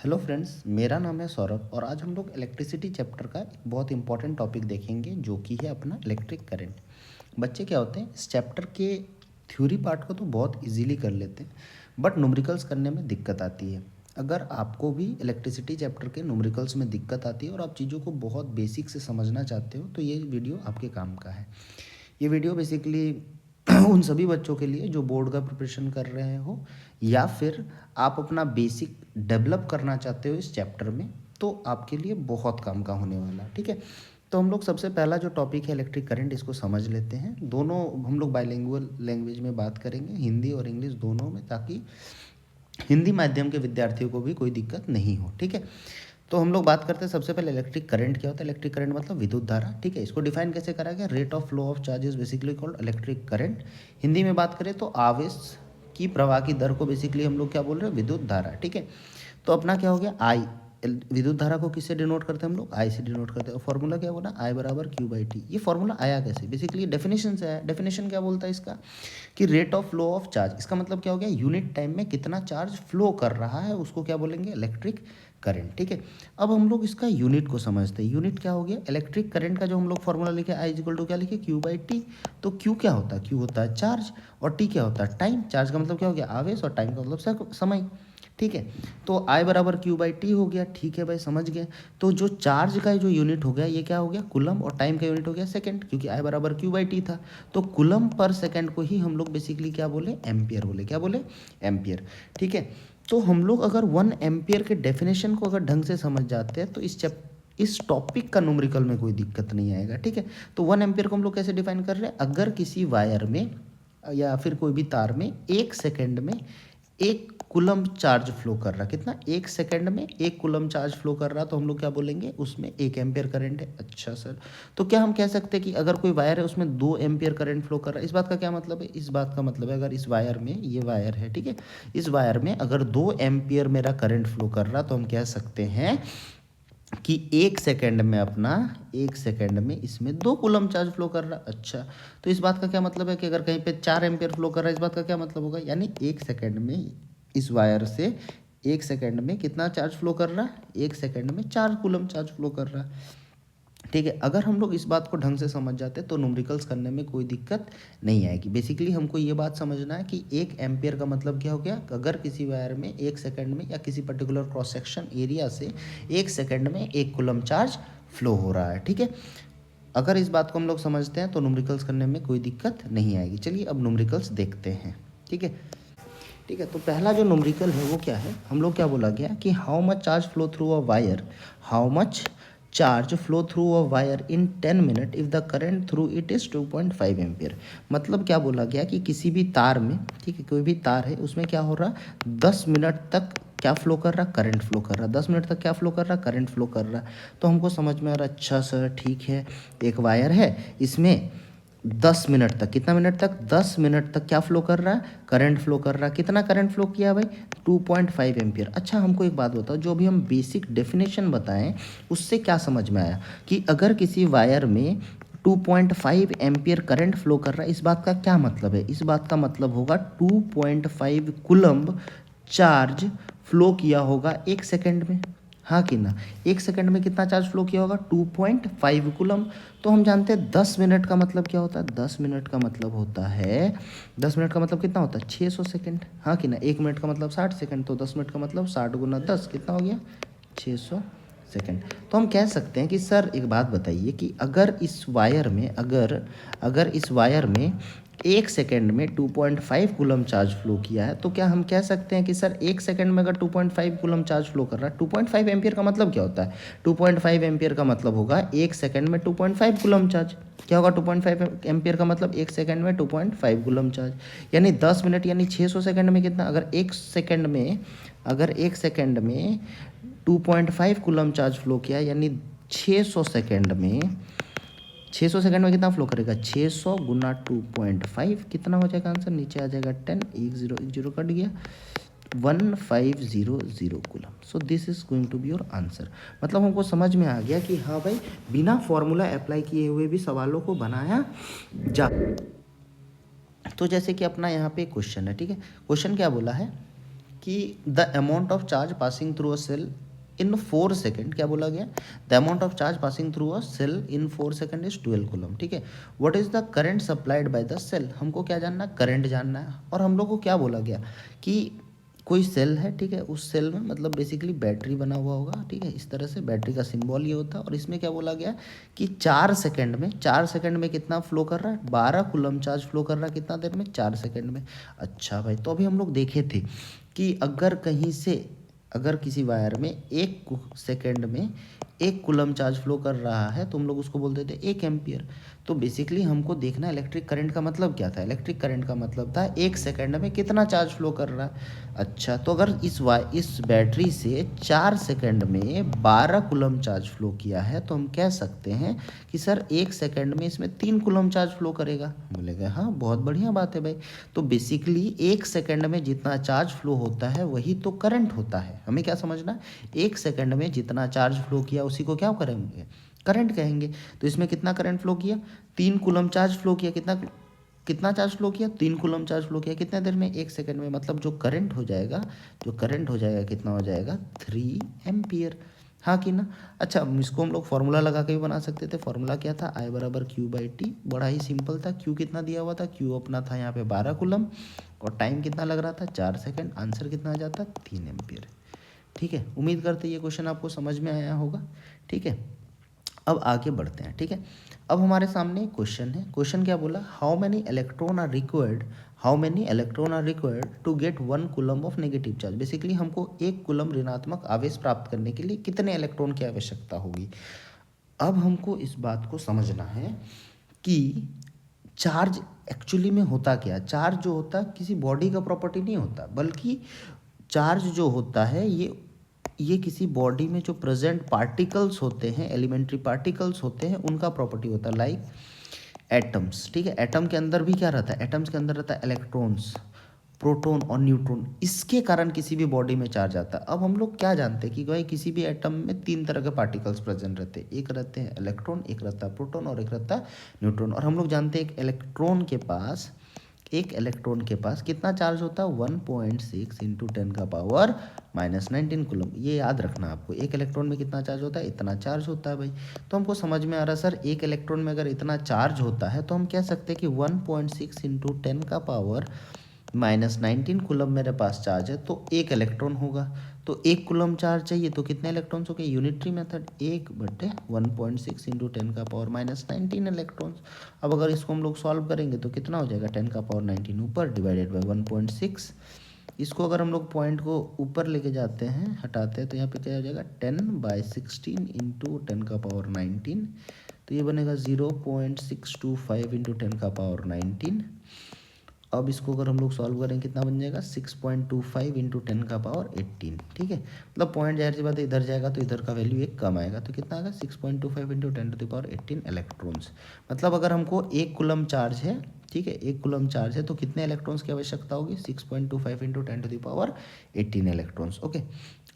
Hello friends, मेरा नाम है सौरभ और आज हम लोग इलेक्ट्रिसिटी चैप्टर का एक बहुत इंपॉर्टेंट टॉपिक देखेंगे जो कि है अपना इलेक्ट्रिक करंट। बच्चे क्या होते हैं, इस चैप्टर के थ्योरी पार्ट को तो बहुत इजीली कर लेते हैं, बट न्यूमेरिकल्स करने में दिक्कत आती है। अगर आपको भी इलेक्ट्रिसिटी चैप्टर के न्यूमेरिकल्स में दिक्कत आती है और आप चीज़ों को बहुत बेसिक से समझना चाहते हो तो ये वीडियो आपके काम का है। ये वीडियो बेसिकली उन सभी बच्चों के लिए जो बोर्ड का प्रिपरेशन कर रहे हो या फिर आप अपना बेसिक डेवलप करना चाहते हो इस चैप्टर में, तो आपके लिए बहुत काम का होने वाला। ठीक है, तो हम लोग सबसे पहला जो टॉपिक है इलेक्ट्रिक करंट, इसको समझ लेते हैं। दोनों हम लोग बाइलिंगुअल लैंग्वेज में बात करेंगे, हिंदी और इंग्लिश दोनों में, ताकि हिंदी माध्यम के विद्यार्थियों को भी कोई दिक्कत नहीं हो। ठीक है, तो हम लोग बात करते हैं सबसे पहले इलेक्ट्रिक करंट क्या होता है। इलेक्ट्रिक करंट मतलब विद्युत धारा। ठीक है, इसको डिफाइन कैसे करा गया, rate of flow of charge is basically called electric current. Hindi में बात करें तो आवेश की प्रवाह की दर को बेसिकली हम लोग क्या बोल रहे हैं, विद्युत धारा। ठीक है, तो अपना क्या हो गया, आई। विद्युत धारा को किससे डिनोट करते हैं हम लोग, आई से डिनोट करते हैं। और फॉर्मूला क्या बोला, आई बराबर क्यू बाई टी। ये फॉर्मूला आया कैसे, बेसिकली डेफिनेशन से आया। डेफिनेशन क्या बोलता है इसका, कि rate of flow of charge, इसका मतलब क्या हो गया, यूनिट टाइम में कितना चार्ज फ्लो कर रहा है उसको क्या बोलेंगे, इलेक्ट्रिक करंट। ठीक है, अब हम लोग इसका यूनिट को समझते हैं। यूनिट क्या हो गया, इलेक्ट्रिक करंट का जो हम लोग फॉर्मूला लिखे, आई इक्वल टू क्या लिखे, क्यू बाई टी। तो क्यू क्या होता है, क्यू होता है चार्ज, और टी क्या होता है, टाइम। चार्ज का मतलब क्या हो गया, आवेश, और टाइम का मतलब समय। ठीक है, तो आई बराबर क्यू बाई टी हो गया। ठीक है भाई, समझ गए। तो जो चार्ज का जो यूनिट हो गया ये क्या हो गया, कुलम, और टाइम का यूनिट हो गया सेकंड, क्योंकि आई बराबर क्यू बाई टी था। तो कुलम पर सेकंड को ही हम लोग बेसिकली क्या बोले, एम्पियर बोले। क्या बोले, एम्पियर। ठीक है, तो हम लोग अगर 1 एम्पियर के डेफिनेशन को अगर ढंग से समझ जाते हैं तो इस टॉपिक का न्यूमेरिकल में कोई दिक्कत नहीं आएगा। ठीक है, तो 1 एम्पियर को हम लोग कैसे डिफाइन कर रहे हैं, अगर किसी वायर में या फिर कोई भी तार में 1 सेकंड में 1 कुलम चार्ज फ्लो कर रहा, कितना, 1 सेकंड में 1 कुलम चार्ज फ्लो कर रहा, तो हम लोग क्या बोलेंगे, उसमें 1 एम्पियर करंट है। अच्छा सर, तो क्या हम कह सकते हैं कि अगर कोई वायर है उसमें 2 एम्पियर करंट फ्लो कर रहा है, इस बात का क्या मतलब है, इस बात का मतलब है अगर इस वायर में, ये वायर है, ठीक है, इस वायर में अगर 2 एम्पियर मेरा करंट फ्लो कर रहा, तो हम कह सकते हैं कि 1 सेकंड में अपना, 1 सेकंड में इसमें 2 कुलम चार्ज फ्लो कर रहा। अच्छा, तो इस बात का क्या मतलब है कि अगर कहीं पे 4 एम्पियर फ्लो कर रहा है, इस बात का क्या मतलब होगा, यानी 1 सेकंड में इस वायर से 1 सेकंड में कितना चार्ज फ्लो कर रहा, 1 सेकंड में 4 कुलम चार्ज फ्लो कर रहा। ठीक है, अगर हम लोग इस बात को ढंग से समझ जाते तो न्यूमेरिकल्स करने में कोई दिक्कत नहीं आएगी। बेसिकली हमको ये बात समझना है कि 1 एम्पियर का मतलब क्या हो गया, अगर किसी वायर में 1 सेकंड में या किसी पर्टिकुलर क्रॉस सेक्शन एरिया से 1 सेकंड में 1 कुलम चार्ज फ्लो हो रहा है। ठीक है, अगर इस बात को हम लोग समझते हैं तो न्यूमेरिकल्स करने में कोई दिक्कत नहीं आएगी। चलिए अब न्यूमेरिकल्स देखते हैं। ठीक है, ठीक है, तो पहला जो न्यूमेरिकल है वो क्या है, हम लोग क्या बोला गया कि how much charge flow through a wire, how much charge flow through a wire in 10 minute if the current through it is 2.5 ampere. मतलब क्या बोला गया कि किसी भी तार में, ठीक है, कोई भी तार है उसमें क्या हो रहा, 10 मिनट तक क्या फ्लो कर रहा, करंट फ्लो कर रहा, 10 मिनट तक क्या फ्लो कर रहा, करंट फ्लो कर रहा। तो हमको समझ में आ रहा, अच्छा सर ठीक है, एक वायर है, इसमें 10 मिनट तक, कितना मिनट तक, 10 मिनट तक क्या फ्लो कर रहा है, करंट फ्लो कर रहा है। कितना करंट फ्लो किया भाई, 2.5 एम्पियर। अच्छा, हमको एक बात बताओ, जो अभी हम बेसिक डेफिनेशन बताएं उससे क्या समझ में आया कि अगर किसी वायर में 2.5 एम्पियर करंट फ्लो कर रहा है, इस बात का क्या मतलब है, इस बात का मतलब होगा 2.5 कुलम्ब चार्ज फ्लो किया होगा 1 सेकंड में। हाँ कि ना, 1 सेकंड में कितना चार्ज फ्लो किया होगा, 2.5 कुलम। तो हम जानते हैं 10 मिनट का मतलब क्या होता है, 10 मिनट का मतलब होता है, 10 मिनट का मतलब कितना होता है, 600 सेकंड। हाँ कि ना, 1 मिनट का मतलब 60 सेकंड, तो 10 मिनट का मतलब 60 गुना 10 कितना हो गया, 600 सेकंड। तो हम कह सकते हैं कि सर एक बात बताइए कि अगर इस वायर में, अगर इस वायर में 1 सेकंड में 2.5 कुलम चार्ज फ्लो किया है, तो क्या हम कह सकते हैं कि सर 1 सेकंड में अगर 2.5 कुलम चार्ज फ्लो कर रहा है, 2.5 एम्पियर का मतलब क्या होता है, 2.5 एम्पियर का मतलब होगा 1 सेकंड में 2.5 कुलम चार्ज। क्या होगा, 2.5 एम्पियर का मतलब 1 सेकंड में 2.5 कुलम चार्ज, यानी 10 मिनट यानी 600 सेकंड में कितना, अगर 1 सेकंड में 2.5 कुलम चार्ज फ्लो किया, यानी 600 सेकंड में कितना फ्लो करेगा, 600 गुना 2.5 कितना हो जाएगा आंसर, नीचे आ जाएगा 10, एक जीरो कट गया, 1500 coulomb. So this is going to be your answer. मतलब हमको समझ में आ गया कि हाँ भाई, बिना फॉर्मूला अप्लाई किए हुए भी सवालों को बनाया जा। तो जैसे कि अपना यहाँ पे क्वेश्चन है, ठीक है, क्वेश्चन क्या बोला है कि the amount of charge passing through a cell in 4 second, क्या बोला गया, the amount of charge passing through a cell in 4 second is 12 coulomb, ठीक है। What is the current supplied by the cell, हमको क्या जानना है, करंट जानना है। और हम लोग को क्या बोला गया कि कोई सेल है, ठीक है, उस सेल में मतलब बेसिकली बैटरी बना हुआ होगा, ठीक है, इस तरह से बैटरी का सिंबल ये होता है। और इसमें क्या बोला गया कि 4 सेकेंड में कितना फ्लो कर रहा है, 12 कूलम चार्ज फ्लो कर रहा है, कितना देर में, 4 सेकेंड में। अच्छा भाई, तो अभी हम लोग देखे थे कि अगर किसी वायर में 1 सेकेंड में 1 कूलम चार्ज फ्लो कर रहा है तो हम लोग उसको बोलते थे 1 एम्पियर। तो बेसिकली हमको देखना इलेक्ट्रिक करंट का मतलब क्या था, इलेक्ट्रिक करंट का मतलब था 1 सेकेंड में कितना चार्ज फ्लो कर रहा है। अच्छा, तो अगर इस बैटरी से 4 सेकेंड में 12 कूलम चार्ज फ्लो किया है तो हम कह सकते हैं कि सर 1 सेकेंड में इसमें 3 कूलम चार्ज फ्लो करेगा। बोलेगा हाँ, बहुत बढ़िया बात है भाई। तो बेसिकली 1 सेकेंड में जितना चार्ज फ्लो होता है वही तो करंट होता है। हमें क्या समझना, 1 सेकेंड में जितना चार्ज फ्लो किया उसी को क्या करेंगे, करंट कहेंगे। तो इसमें कितना करंट फ्लो किया, 3 कूलम चार्ज फ्लो किया। कितना कितना चार्ज फ्लो किया, 3 कूलम चार्ज फ्लो किया। कितने देर में, 1 सेकेंड में। मतलब जो करंट हो जाएगा, कितना हो जाएगा, 3 एम्पियर। हाँ कि ना। अच्छा, इसको हम लोग फार्मूला लगा के भी बना सकते थे। फार्मूला क्या था, I बराबर Q/T। बड़ा ही सिंपल था। Q कितना दिया हुआ था, Q अपना था यहाँ पे 12 कूलम, और टाइम कितना लग रहा था, 4 सेकेंड। आंसर कितना आ जाता, 3 एम्पियर। ठीक है, उम्मीद करते ये क्वेश्चन आपको समझ में आया होगा। ठीक है, अब आगे बढ़ते हैं। ठीक है, अब हमारे सामने एक क्वेश्चन है। क्वेश्चन क्या बोला, how many electron are required to get 1 coulomb of negative charge. Basically हमको 1 कूलम ऋणात्मक आवेश प्राप्त करने के लिए कितने इलेक्ट्रॉन की आवश्यकता होगी। अब हमको इस बात को समझना है कि चार्ज एक्चुअली में होता क्या। चार्ज जो होता है किसी बॉडी का प्रॉपर्टी नहीं होता, बल्कि चार्ज जो होता है ये किसी बॉडी में जो प्रेजेंट पार्टिकल्स होते हैं, एलिमेंट्री पार्टिकल्स होते हैं, उनका प्रॉपर्टी होता है। लाइक एटम्स, ठीक है, एटम के अंदर भी क्या रहता है, एटम्स के अंदर रहता है इलेक्ट्रॉन्स, प्रोटॉन और न्यूट्रॉन। इसके कारण किसी भी बॉडी में चार्ज आता है। अब हम लोग क्या जानते हैं कि भाई किसी भी एटम में 3 तरह के पार्टिकल्स प्रेजेंट रहते हैं। एक रहते हैं इलेक्ट्रॉन, एक रहता है प्रोटॉन और एक रहता है न्यूट्रॉन। और हम लोग जानते हैं एक इलेक्ट्रॉन के पास कितना चार्ज होता है, 1.6 इंटू 10⁻⁻19 कूलम। ये याद रखना आपको, एक इलेक्ट्रॉन में कितना चार्ज होता है, इतना चार्ज होता है भाई। तो हमको समझ में आ रहा है सर, एक इलेक्ट्रॉन में अगर इतना चार्ज होता है तो हम कह सकते हैं कि 1.6 इंटू 10⁻⁻19 कूलम मेरे पास चार्ज है, तो एक इलेक्ट्रॉन होगा। तो 1 कूलम चार्ज चाहिए तो कितने इलेक्ट्रॉन्स हो गए, यूनिटरी मेथड 1/1.6 इंटू 10⁻⁻19 इलेक्ट्रॉन्स। अब अगर इसको हम लोग सॉल्व करेंगे तो कितना हो जाएगा, 10⁻19 ऊपर डिवाइडेड बाई 1.6। इसको अगर हम लोग पॉइंट को ऊपर लेके जाते हैं, हटाते हैं, तो यहाँ पे क्या हो जाएगा, 10/16 इंटू 10⁻19। तो ये बनेगा 0.625 इंटू 10⁻19। अब इसको अगर हम लोग सॉल्व करें कितना बन जाएगा, 6.25 इंटू 10⁻18। ठीक है, मतलब पॉइंट जाहिर सी बात है इधर जाएगा तो इधर का वैल्यू एक कम आएगा। तो कितना आएगा, 6.25 इंटू 10⁻18 इलेक्ट्रॉन्स। मतलब अगर हमको 1 कूलम चार्ज है, ठीक है, 1 कूलम चार्ज है तो कितने इलेक्ट्रॉन्स की आवश्यकता होगी, 6.25 इंटू 10⁻18 इलेक्ट्रॉन्स। ओके,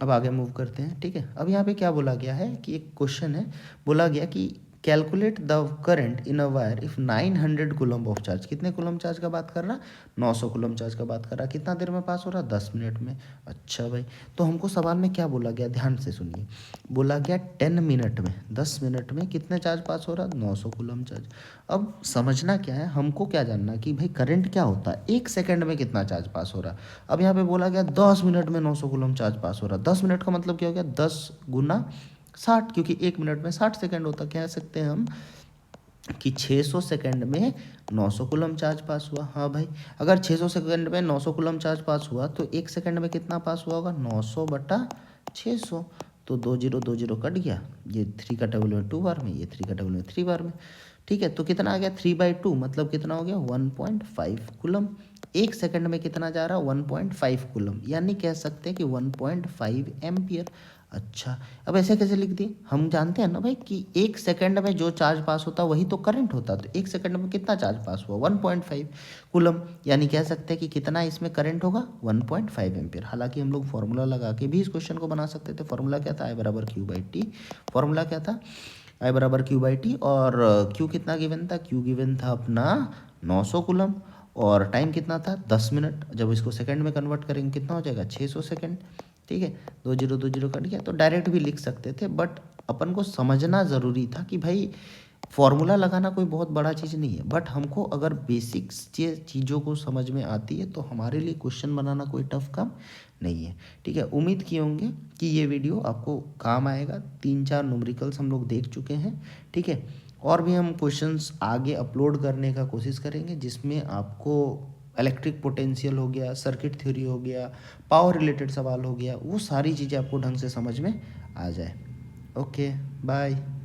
अब आगे मूव करते हैं। ठीक है, अब यहाँ पे क्या बोला गया है कि एक क्वेश्चन है, बोला गया कि calculate the current in a wire if 900 coulomb of charge. कितने कूलम चार्ज का बात कर रहा, 900 कूलम चार्ज का बात कर रहा। कितना देर में पास हो रहा, 10 मिनट में। अच्छा भाई, तो हमको सवाल में क्या बोला गया, ध्यान से सुनिए। बोला गया 10 मिनट में, 10 मिनट में कितने चार्ज पास हो रहा, 900 कूलम चार्ज। अब समझना क्या है, हमको क्या जानना कि भाई करंट क्या होता है, 1 सेकेंड में कितना चार्ज पास हो रहा। अब यहाँ पे बोला गया 10 मिनट में 900 कूलम चार्ज पास हो रहा। 10 मिनट का मतलब क्या हो गया, 10 गुना 60, क्योंकि 1 मिनट में 60 सेकेंड होता। कह सकते हैं हम कि 600 सेकेंड में 900 कूलम चार्ज पास हुआ। हाँ भाई, अगर 600 सेकेंड में 900 कूलम चार्ज पास हुआ तो 1 सेकेंड में कितना पास हुआ होगा, 900/600। तो 2 0 कट गया, ये 3 का टेबल में 2 बार में, ये 3 का टेबल में 3 बार में। ठीक है, तो कितना आ गया, 3/2, मतलब कितना हो गया, 1.5 कूलम। 1 सेकेंड में कितना जा रहा है, 1.5 कूलम, यानी कह सकते हैं कि 1.5 एम्पियर। अच्छा, अब ऐसे कैसे लिख दिए, हम जानते हैं ना भाई कि 1 सेकेंड में जो चार्ज पास होता है वही तो करंट होता है। तो 1 सेकेंड में कितना चार्ज पास हुआ, 1.5 कूलम, यानी कह सकते हैं कि कितना इसमें करंट होगा, 1.5 एम्पियर। हालांकि हम लोग फार्मूला लगा के भी इस क्वेश्चन को बना सकते थे। फार्मूला क्या था, I बराबर Q/T। फार्मूला क्या था, I बराबर Q/T, और Q कितना गिवन था, Q गिवन था अपना 900 कूलम, और टाइम कितना था 10 मिनट। जब इसको सेकंड में कन्वर्ट करेंगे कितना हो जाएगा 600 सेकंड। ठीक है, 2 0 कट गया, तो डायरेक्ट भी लिख सकते थे, बट अपन को समझना ज़रूरी था कि भाई फॉर्मूला लगाना कोई बहुत बड़ा चीज़ नहीं है, बट हमको अगर बेसिक्स चीज़ों को समझ में आती है तो हमारे लिए क्वेश्चन बनाना कोई टफ काम नहीं है। ठीक है, उम्मीद किए होंगे कि ये वीडियो आपको काम आएगा। 3 4 न्यूमेरिकल्स हम लोग देख चुके हैं। ठीक है, और भी हम क्वेश्चंस आगे अपलोड करने का कोशिश करेंगे जिसमें आपको इलेक्ट्रिक पोटेंशियल हो गया, सर्किट थ्योरी हो गया, पावर रिलेटेड सवाल हो गया, वो सारी चीज़ें आपको ढंग से समझ में आ जाए। Okay, bye.